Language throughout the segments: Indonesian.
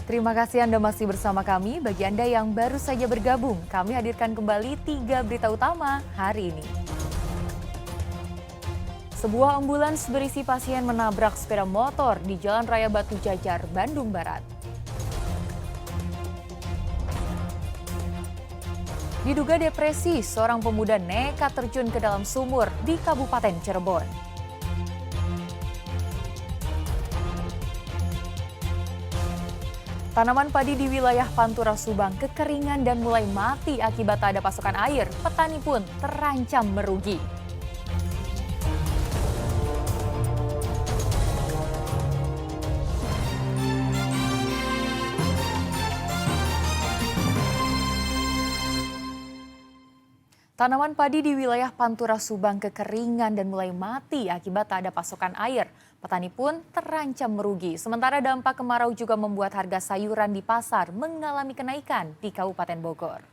Terima kasih Anda masih bersama kami. Bagi Anda yang baru saja bergabung, kami hadirkan kembali 3 berita utama hari ini. Sebuah ambulans berisi pasien menabrak sepeda motor di Jalan Raya Batu Jajar, Bandung Barat. Diduga depresi, seorang pemuda nekat terjun ke dalam sumur di Kabupaten Cirebon. Tanaman padi di wilayah Pantura Subang kekeringan dan mulai mati akibat tak ada pasokan air. Petani pun terancam merugi. Tanaman padi di wilayah Pantura Subang kekeringan dan mulai mati akibat tak ada pasokan air. Petani pun terancam merugi. Sementara dampak kemarau juga membuat harga sayuran di pasar mengalami kenaikan di Kabupaten Bogor.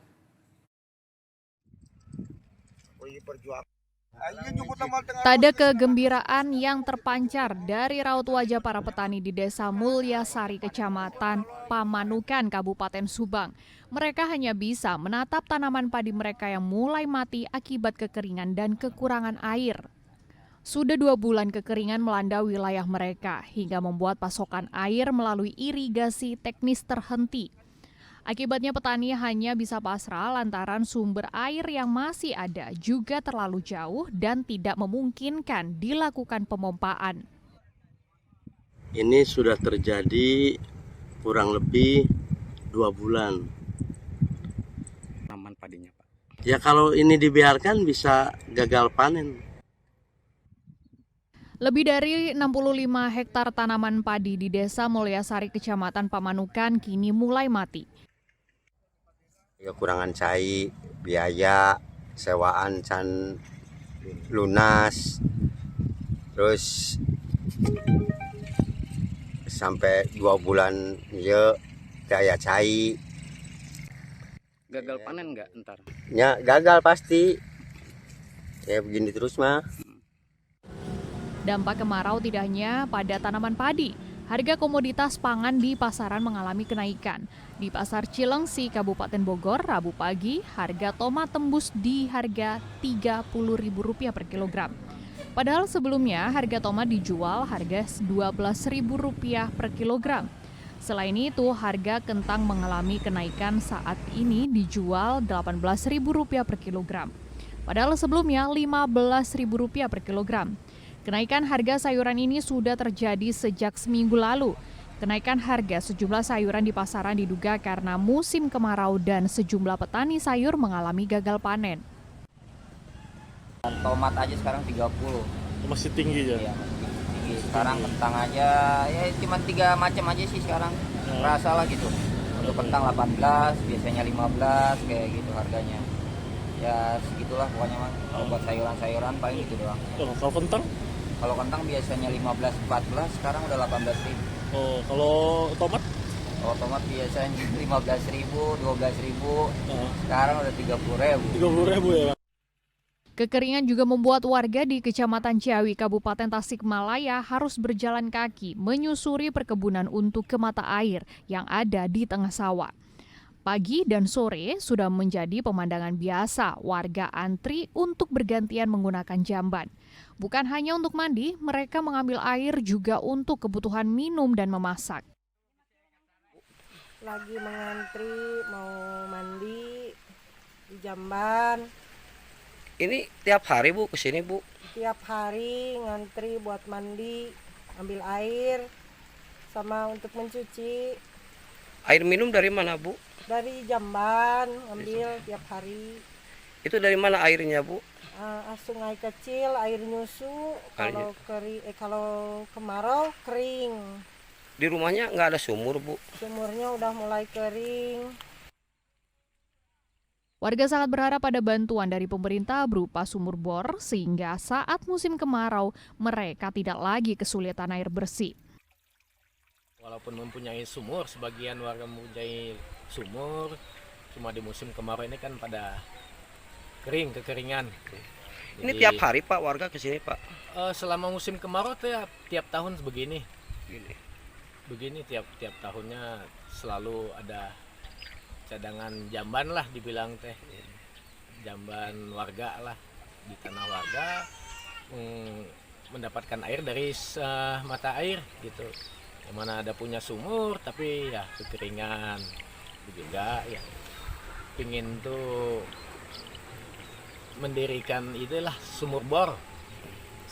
Tak ada kegembiraan yang terpancar dari raut wajah para petani di Desa Mulyasari, Kecamatan Pamanukan, Kabupaten Subang. Mereka hanya bisa menatap tanaman padi mereka yang mulai mati akibat kekeringan dan kekurangan air. Sudah 2 bulan kekeringan melanda wilayah mereka hingga membuat pasokan air melalui irigasi teknis terhenti. Akibatnya petani hanya bisa pasrah lantaran sumber air yang masih ada juga terlalu jauh dan tidak memungkinkan dilakukan pemompaan. Ini sudah terjadi kurang lebih 2 bulan. Tanaman padinya, Pak. Ya kalau ini dibiarkan bisa gagal panen. Lebih dari 65 hektar tanaman padi di Desa Mulyasari, Kecamatan Pamanukan kini mulai mati. Kekurangan cai, biaya, sewaan can lunas, terus sampai 2 bulan ya daya cai. Gagal panen nggak ntar? Ya gagal pasti. Ya begini terus mah. Dampak kemarau tidak hanya pada tanaman padi. Harga komoditas pangan di pasaran mengalami kenaikan. Di Pasar Cilengsi, Kabupaten Bogor, Rabu pagi, harga tomat tembus di harga Rp30.000 per kilogram. Padahal sebelumnya harga tomat dijual harga Rp12.000 per kilogram. Selain itu, harga kentang mengalami kenaikan saat ini dijual Rp18.000 per kilogram. Padahal sebelumnya Rp15.000 per kilogram. Kenaikan harga sayuran ini sudah terjadi sejak seminggu lalu. Kenaikan harga sejumlah sayuran di pasaran diduga karena musim kemarau dan sejumlah petani sayur mengalami gagal panen. Tomat aja sekarang 30. Masih tinggi ya? Iya, masih tinggi. Sekarang kentang aja ya cuma 3 macam aja sih sekarang. Rasa lah gitu. Untuk kentang 18, biasanya 15 kayak gitu harganya. Ya segitulah pokoknya mah. Kalau buat sayuran-sayuran paling gitu doang. Kalau kentang? Kalau kentang biasanya 15-14, sekarang udah 18.000. Oh, kalau tomat? Kalau tomat biasanya 15.000, 12.000. Sekarang udah 30.000. 30.000 ya? Kekeringan juga membuat warga di Kecamatan Ciawi, Kabupaten Tasikmalaya harus berjalan kaki menyusuri perkebunan untuk ke mata air yang ada di tengah sawah. Pagi dan sore sudah menjadi pemandangan biasa warga antri untuk bergantian menggunakan jamban. Bukan hanya untuk mandi, mereka mengambil air juga untuk kebutuhan minum dan memasak. Lagi mengantri mau mandi di jamban. Ini tiap hari Bu kesini Bu? Tiap hari ngantri buat mandi, ambil air, sama untuk mencuci. Air minum dari mana Bu? Dari jamban, ambil tiap hari. Itu dari mana airnya Bu? Sungai kecil, air nyusu. Kalau kemarau kering. Di rumahnya nggak ada sumur Bu? Sumurnya udah mulai kering. Warga sangat berharap ada bantuan dari pemerintah berupa sumur bor sehingga saat musim kemarau mereka tidak lagi kesulitan air bersih. Walaupun mempunyai sumur, sebagian warga mempunyai sumur, cuma di musim kemarau ini kan pada kekeringan. Ini tiap hari Pak warga kesini Pak? Selama musim kemarau tiap tahun begini. begini tiap tahunnya selalu ada cadangan jamban lah dibilang teh. Jamban warga lah di tanah warga mendapatkan air dari mata air gitu. Yang mana ada punya sumur tapi ya kekeringan juga ya. Pingin tuh mendirikan itulah sumur bor.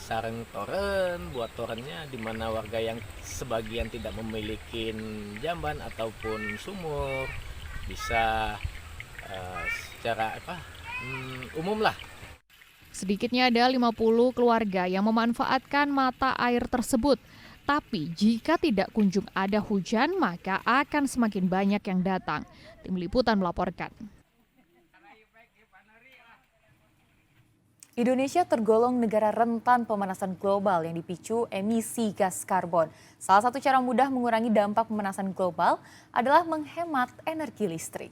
Sarang toren, buat torennya di mana warga yang sebagian tidak memiliki jamban ataupun sumur bisa secara umum lah. Sedikitnya ada 50 keluarga yang memanfaatkan mata air tersebut. Tapi jika tidak kunjung ada hujan, maka akan semakin banyak yang datang. Tim Liputan melaporkan. Indonesia tergolong negara rentan pemanasan global yang dipicu emisi gas karbon. Salah satu cara mudah mengurangi dampak pemanasan global adalah menghemat energi listrik.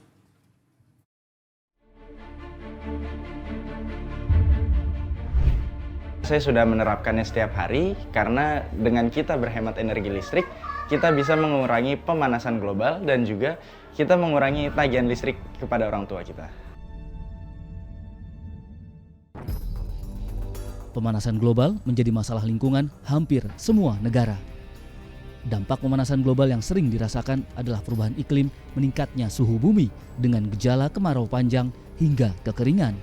Saya sudah menerapkannya setiap hari karena dengan kita berhemat energi listrik, kita bisa mengurangi pemanasan global dan juga kita mengurangi tagihan listrik kepada orang tua kita. Pemanasan global menjadi masalah lingkungan hampir semua negara. Dampak pemanasan global yang sering dirasakan adalah perubahan iklim, meningkatnya suhu bumi dengan gejala kemarau panjang hingga kekeringan.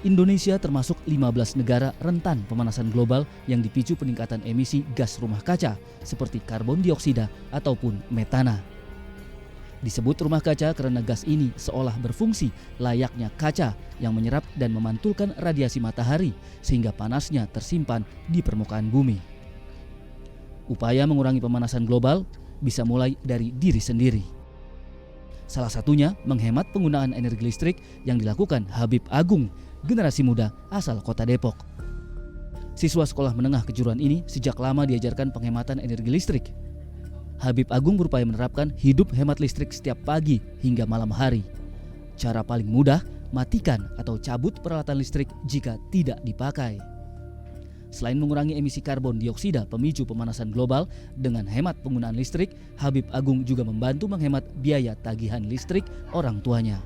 Indonesia termasuk 15 negara rentan pemanasan global yang dipicu peningkatan emisi gas rumah kaca seperti karbon dioksida ataupun metana. Disebut rumah kaca karena gas ini seolah berfungsi layaknya kaca yang menyerap dan memantulkan radiasi matahari sehingga panasnya tersimpan di permukaan bumi. Upaya mengurangi pemanasan global bisa mulai dari diri sendiri. Salah satunya menghemat penggunaan energi listrik yang dilakukan Habib Agung, generasi muda asal Kota Depok. Siswa sekolah menengah kejuruan ini sejak lama diajarkan penghematan energi listrik. Habib Agung berupaya menerapkan hidup hemat listrik setiap pagi hingga malam hari. Cara paling mudah, matikan atau cabut peralatan listrik jika tidak dipakai. Selain mengurangi emisi karbon dioksida pemicu pemanasan global dengan hemat penggunaan listrik, Habib Agung juga membantu menghemat biaya tagihan listrik orang tuanya.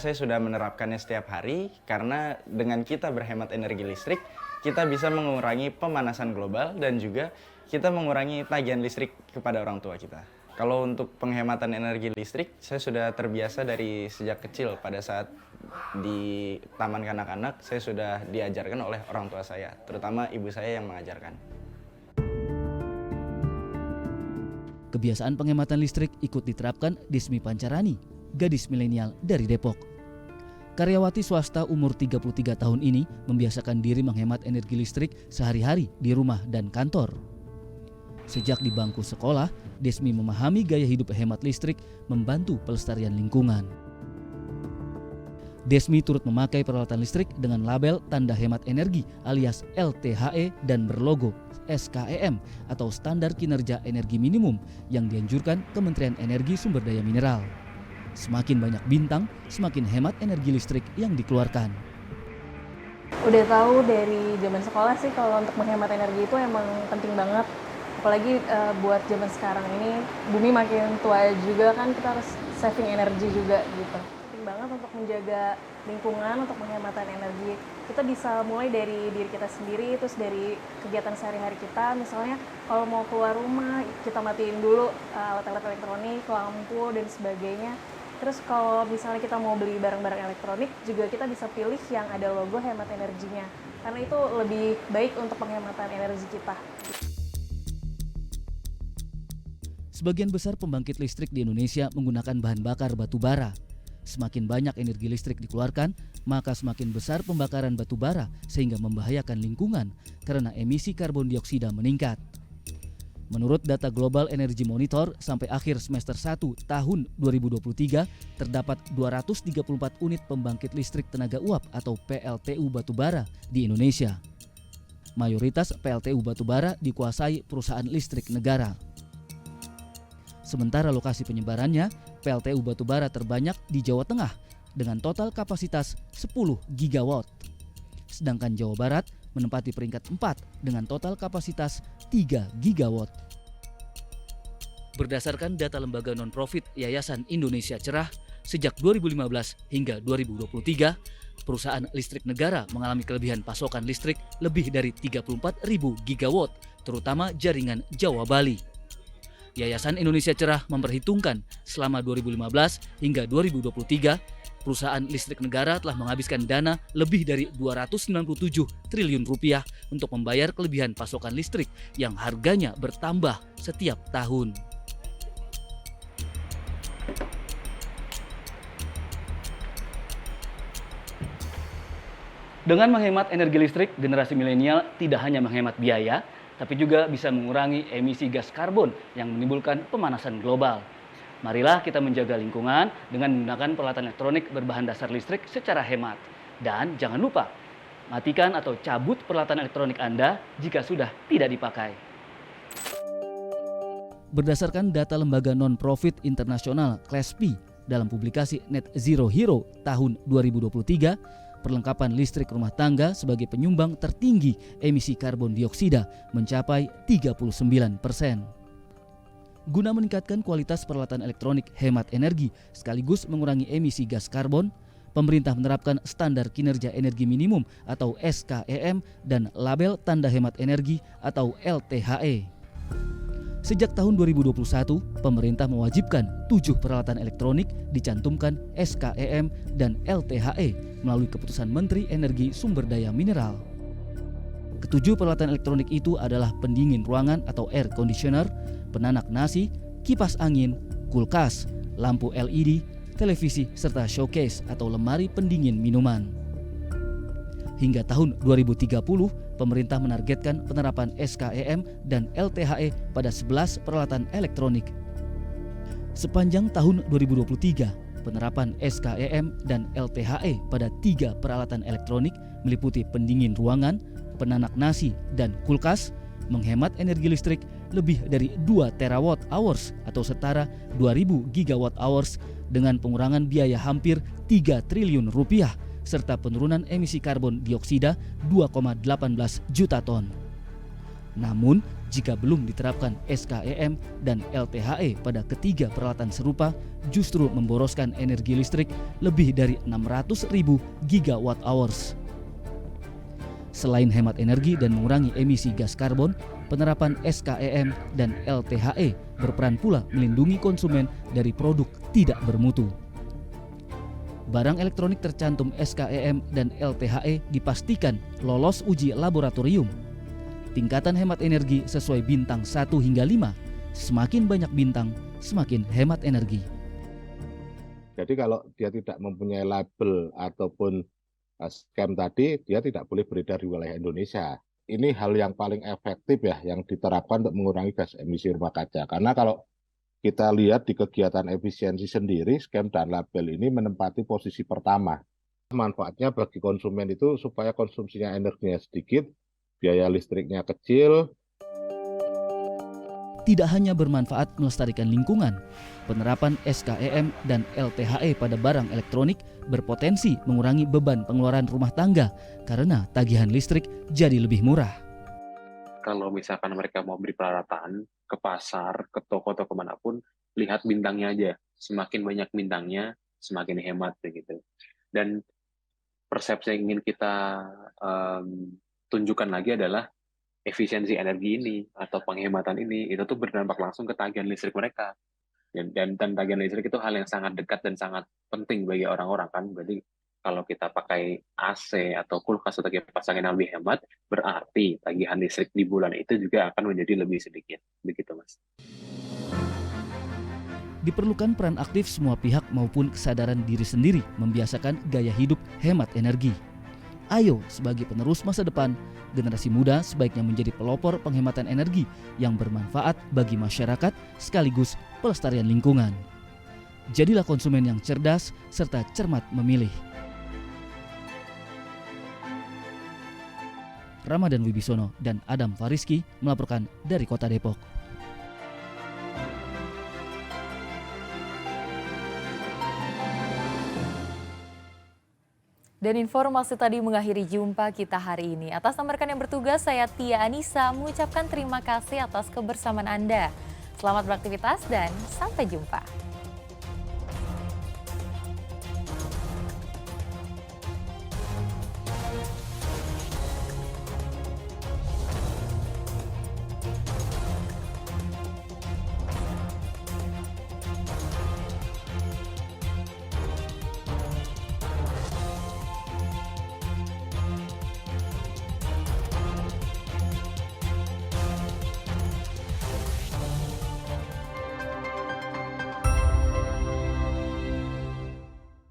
Saya sudah menerapkannya setiap hari karena dengan kita berhemat energi listrik, kita bisa mengurangi pemanasan global dan juga kita mengurangi tagihan listrik kepada orang tua kita. Kalau untuk penghematan energi listrik, saya sudah terbiasa dari sejak kecil. Pada saat di taman kanak-kanak, saya sudah diajarkan oleh orang tua saya, terutama ibu saya yang mengajarkan. Kebiasaan penghematan listrik ikut diterapkan Desmi Pancarani, gadis milenial dari Depok. Karyawati swasta umur 33 tahun ini membiasakan diri menghemat energi listrik sehari-hari di rumah dan kantor. Sejak di bangku sekolah, Desmi memahami gaya hidup hemat listrik membantu pelestarian lingkungan. Desmi turut memakai peralatan listrik dengan label tanda hemat energi alias LTHE dan berlogo SKEM atau Standar Kinerja Energi Minimum yang dianjurkan Kementerian Energi Sumber Daya Mineral. Semakin banyak bintang, semakin hemat energi listrik yang dikeluarkan. Udah tahu dari zaman sekolah sih kalau untuk menghemat energi itu emang penting banget. Apalagi buat zaman sekarang ini, bumi makin tua juga kan, kita harus saving energi juga gitu. Penting banget untuk menjaga lingkungan, untuk penghematan energi. Kita bisa mulai dari diri kita sendiri, terus dari kegiatan sehari-hari kita. Misalnya kalau mau keluar rumah, kita matiin dulu alat-alat elektronik, lampu, dan sebagainya. Terus kalau misalnya kita mau beli barang-barang elektronik, juga kita bisa pilih yang ada logo hemat energinya. Karena itu lebih baik untuk penghematan energi kita. Sebagian besar pembangkit listrik di Indonesia menggunakan bahan bakar batu bara. Semakin banyak energi listrik dikeluarkan, maka semakin besar pembakaran batu bara sehingga membahayakan lingkungan karena emisi karbon dioksida meningkat. Menurut data Global Energy Monitor, sampai akhir semester 1 tahun 2023, terdapat 234 unit pembangkit listrik tenaga uap atau PLTU batubara di Indonesia. Mayoritas PLTU batubara dikuasai perusahaan listrik negara. Sementara lokasi penyebarannya, PLTU batubara terbanyak di Jawa Tengah dengan total kapasitas 10 gigawatt. Sedangkan Jawa Barat menempati peringkat 4 dengan total kapasitas 3 gigawatt. Berdasarkan data lembaga non-profit Yayasan Indonesia Cerah, sejak 2015 hingga 2023, perusahaan listrik negara mengalami kelebihan pasokan listrik lebih dari 34.000 gigawatt, terutama jaringan Jawa Bali. Yayasan Indonesia Cerah memperhitungkan selama 2015 hingga 2023, perusahaan listrik negara telah menghabiskan dana lebih dari 297 triliun rupiah untuk membayar kelebihan pasokan listrik yang harganya bertambah setiap tahun. Dengan menghemat energi listrik, generasi milenial tidak hanya menghemat biaya, tapi juga bisa mengurangi emisi gas karbon yang menimbulkan pemanasan global. Marilah kita menjaga lingkungan dengan menggunakan peralatan elektronik berbahan dasar listrik secara hemat. Dan jangan lupa, matikan atau cabut peralatan elektronik Anda jika sudah tidak dipakai. Berdasarkan data lembaga non-profit internasional CLESP dalam publikasi Net Zero Hero tahun 2023, perlengkapan listrik rumah tangga sebagai penyumbang tertinggi emisi karbon dioksida mencapai 39%. Guna meningkatkan kualitas peralatan elektronik hemat energi sekaligus mengurangi emisi gas karbon, pemerintah menerapkan standar kinerja energi minimum atau SKEM dan label tanda hemat energi atau LTHE. Sejak tahun 2021, pemerintah mewajibkan 7 peralatan elektronik dicantumkan SKEM dan LTHE melalui keputusan Menteri Energi Sumber Daya Mineral. Ketujuh peralatan elektronik itu adalah pendingin ruangan atau air conditioner, penanak nasi, kipas angin, kulkas, lampu LED, televisi, serta showcase atau lemari pendingin minuman. Hingga tahun 2030, pemerintah menargetkan penerapan SKEM dan LTHE pada 11 peralatan elektronik. Sepanjang tahun 2023, penerapan SKEM dan LTHE pada 3 peralatan elektronik meliputi pendingin ruangan, penanak nasi, dan kulkas menghemat energi listrik lebih dari 2 terawatt hours atau setara 2000 gigawatt hours dengan pengurangan biaya hampir 3 triliun rupiah serta penurunan emisi karbon dioksida 2,18 juta ton. Namun, jika belum diterapkan SKEM dan LTHE pada ketiga peralatan serupa, justru memboroskan energi listrik lebih dari 600.000 gigawatt hours. Selain hemat energi dan mengurangi emisi gas karbon, penerapan SKEM dan LTHE berperan pula melindungi konsumen dari produk tidak bermutu. Barang elektronik tercantum SKEM dan LTHE dipastikan lolos uji laboratorium. Tingkatan hemat energi sesuai bintang 1 hingga 5. Semakin banyak bintang, semakin hemat energi. Jadi kalau dia tidak mempunyai label ataupun SKEM tadi, dia tidak boleh beredar di wilayah Indonesia. Ini hal yang paling efektif ya, yang diterapkan untuk mengurangi gas emisi rumah kaca. Karena kalau kita lihat di kegiatan efisiensi sendiri, SKEM dan label ini menempati posisi pertama. Manfaatnya bagi konsumen itu supaya konsumsinya energinya sedikit, biaya listriknya kecil. Tidak hanya bermanfaat melestarikan lingkungan, penerapan SKEM dan LTHE pada barang elektronik berpotensi mengurangi beban pengeluaran rumah tangga karena tagihan listrik jadi lebih murah. Kalau misalkan mereka mau beli peralatan ke pasar, ke toko atau kemanapun, lihat bintangnya aja. Semakin banyak bintangnya, semakin hemat begitu. Dan persepsi yang ingin kita tunjukkan lagi adalah efisiensi energi ini atau penghematan ini itu tuh berdampak langsung ke tagihan listrik mereka. Dan tagihan listrik itu hal yang sangat dekat dan sangat penting bagi orang-orang kan. Berarti kalau kita pakai AC atau kulkas atau kipas angin yang lebih hemat, berarti tagihan listrik di bulan itu juga akan menjadi lebih sedikit. Begitu, Mas. Diperlukan peran aktif semua pihak maupun kesadaran diri sendiri membiasakan gaya hidup hemat energi. Ayo, sebagai penerus masa depan, generasi muda sebaiknya menjadi pelopor penghematan energi yang bermanfaat bagi masyarakat sekaligus pelestarian lingkungan. Jadilah konsumen yang cerdas serta cermat memilih. Ramadan Wibisono dan Adam Fariski melaporkan dari Kota Depok. Dan informasi tadi mengakhiri jumpa kita hari ini. Atas nama rekan yang bertugas, saya Tia Anissa mengucapkan terima kasih atas kebersamaan Anda. Selamat beraktivitas dan sampai jumpa.